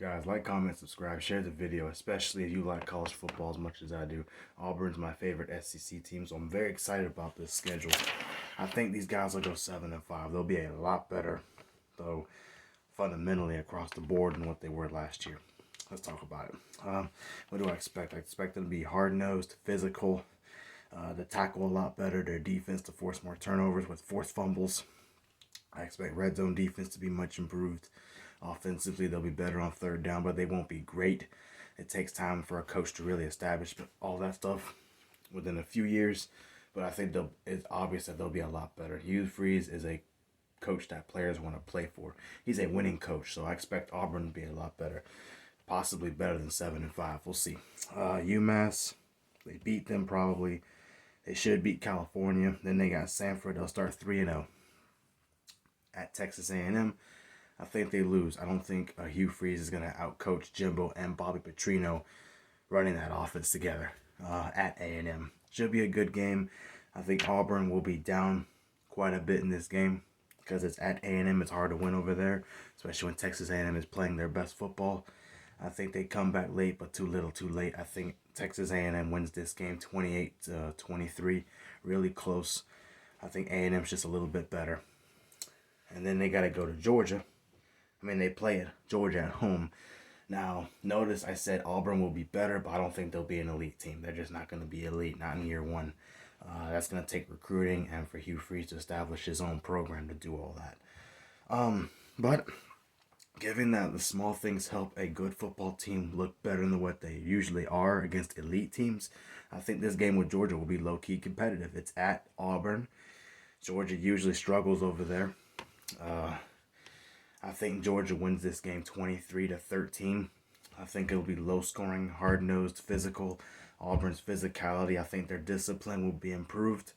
Guys, like, comment, subscribe, share the video, especially if you like college football as much as I do. Auburn's my favorite SEC team, so I'm very excited about this schedule. I think these guys will go 7-5. They'll be a lot better, though, fundamentally across the board than what they were last year. Let's talk about it. What do I expect? I expect them to be hard-nosed, physical, to tackle a lot better, their defense to force more turnovers with forced fumbles. I expect red zone defense to be much improved. Offensively, they'll be better on third down, but they won't be great. It takes time for a coach to really establish all that stuff within a few years. But I think it's obvious that they'll be a lot better. Hugh Freeze is a coach that players want to play for. He's a winning coach, so I expect Auburn to be a lot better. Possibly better than 7-5. We'll see. UMass, they beat them probably. They should beat California. Then they got Sanford. They'll start 3-0. At Texas A&M, I think they lose. I don't think Hugh Freeze is going to outcoach Jimbo and Bobby Petrino running that offense together at A&M. Should be a good game. I think Auburn will be down quite a bit in this game because it's at A&M. It's hard to win over there, especially when Texas A&M is playing their best football. I think they come back late, but too little too late. I think Texas A&M wins this game 28-23. Really close. I think A&M's just a little bit better. And then they got to go to Georgia. They play at Georgia at home. Now, notice I said Auburn will be better, but I don't think they'll be an elite team. They're just not going to be elite, not in year one. That's going to take recruiting and for Hugh Freeze to establish his own program to do all that. But given that the small things help a good football team look better than what they usually are against elite teams, I think this game with Georgia will be low-key competitive. It's at Auburn. Georgia usually struggles over there. I think Georgia wins this game 23-13. I think it'll be low scoring, hard nosed, physical. Auburn's physicality, I think their discipline will be improved.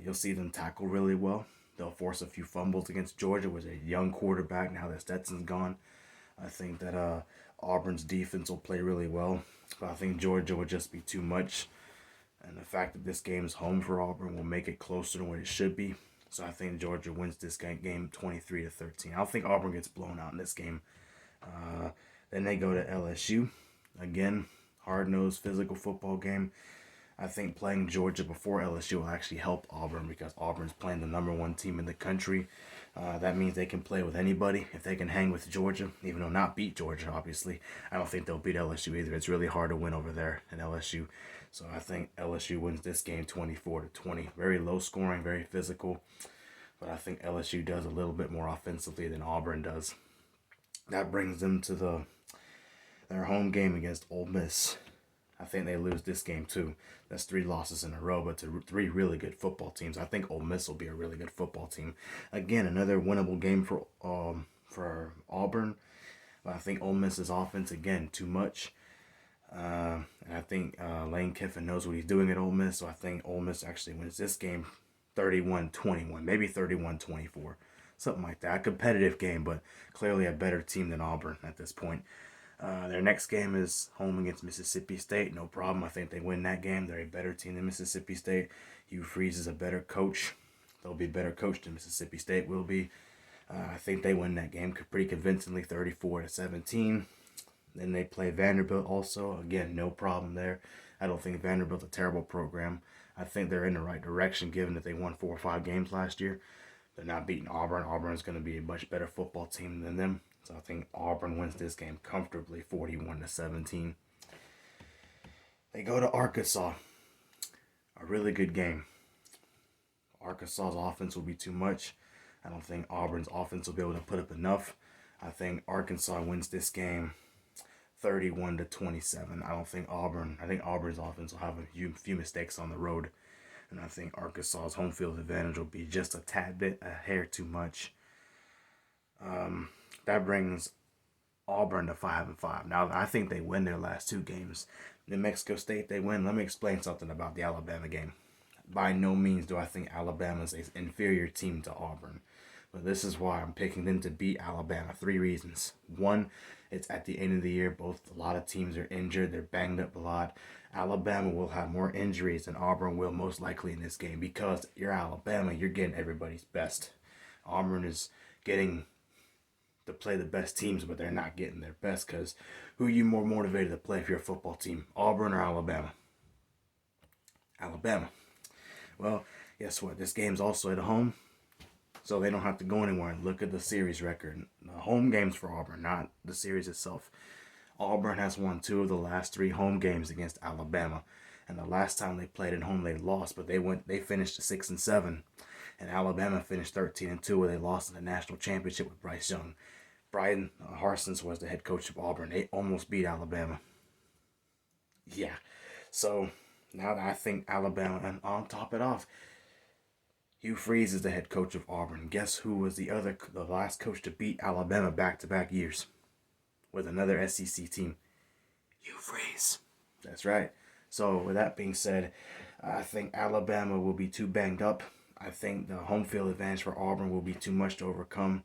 You'll see them tackle really well. They'll force a few fumbles against Georgia with a young quarterback now that Stetson's gone. I think that Auburn's defense will play really well. But I think Georgia will just be too much. And the fact that this game is home for Auburn will make it closer to what it should be. So I think Georgia wins this game 23-13. I don't think Auburn gets blown out in this game. Then they go to LSU. Again, hard-nosed physical football game. I think playing Georgia before LSU will actually help Auburn because Auburn's playing the #1 team in the country. That means they can play with anybody if they can hang with Georgia, even though not beat Georgia, obviously. I don't think they'll beat LSU either. It's really hard to win over there in LSU. So I think LSU wins this game 24-20. Very low scoring, very physical. But I think LSU does a little bit more offensively than Auburn does. That brings them to their home game against Ole Miss. I think they lose this game too. That's 3 losses in a row, but to 3 really good football teams. I think Ole Miss will be a really good football team. Again, another winnable game for Auburn. But I think Ole Miss's offense, again, too much. And I think Lane Kiffin knows what he's doing at Ole Miss, so I think Ole Miss actually wins this game 31-21, maybe 31-24, something like that. A competitive game, but clearly a better team than Auburn at this point. Their next game is home against Mississippi State. No problem. I think they win that game. They're a better team than Mississippi State. Hugh Freeze is a better coach. They'll be better coached than Mississippi State will be. I think they win that game pretty convincingly, 34-17. Then they play Vanderbilt also. Again, no problem there. I don't think Vanderbilt's a terrible program. I think they're in the right direction given that they won 4 or 5 games last year. They're not beating Auburn. Auburn's going to be a much better football team than them. So I think Auburn wins this game comfortably 41-17. They go to Arkansas. A really good game. Arkansas's offense will be too much. I don't think Auburn's offense will be able to put up enough. I think Arkansas wins this game 31-27. I think Auburn's offense will have a few mistakes on the road. And I think Arkansas's home field advantage will be just a tad bit, a hair too much. That brings Auburn to 5-5. Now, I think they win their last 2 games. New Mexico State, they win. Let me explain something about the Alabama game. By no means do I think Alabama's an inferior team to Auburn. But this is why I'm picking them to beat Alabama. 3 reasons. 1, it's at the end of the year. A lot of teams are injured. They're banged up a lot. Alabama will have more injuries than Auburn will most likely in this game because you're Alabama. You're getting everybody's best. Auburn is getting to play the best teams, but they're not getting their best because who are you more motivated to play if you're a football team, Auburn or Alabama? Alabama. Well, guess what? This game's also at home, so they don't have to go anywhere and look at the series record. The home games for Auburn, not the series itself. Auburn has won 2 of the last 3 home games against Alabama, and the last time they played at home, they lost, but they finished 6-7, and Alabama finished 13-2, where they lost in the national championship with Bryce Young. Brian Harsons was the head coach of Auburn. They almost beat Alabama. Yeah, so now that I think Alabama, and on top it off, Hugh Freeze is the head coach of Auburn. Guess who was the last coach to beat Alabama back-to-back years with another SEC team? Hugh Freeze. That's right. So with that being said, I think Alabama will be too banged up. I think the home field advantage for Auburn will be too much to overcome.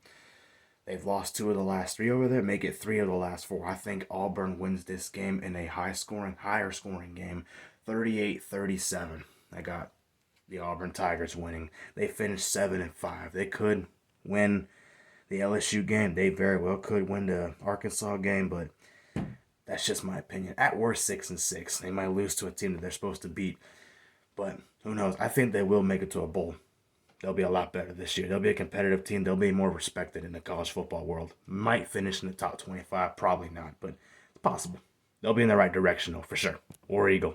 They've lost 2 of the last 3 over there, make it 3 of the last 4. I think Auburn wins this game in a higher scoring game, 38-37. I got the Auburn Tigers winning. They finished 7-5. They could win the LSU game. They very well could win the Arkansas game, but that's just my opinion. At worst, 6-6. They might lose to a team that they're supposed to beat, but who knows? I think they will make it to a bowl. They'll be a lot better this year. They'll be a competitive team. They'll be more respected in the college football world. Might finish in the top 25, probably not, but it's possible. They'll be in the right direction, though, for sure. War Eagle.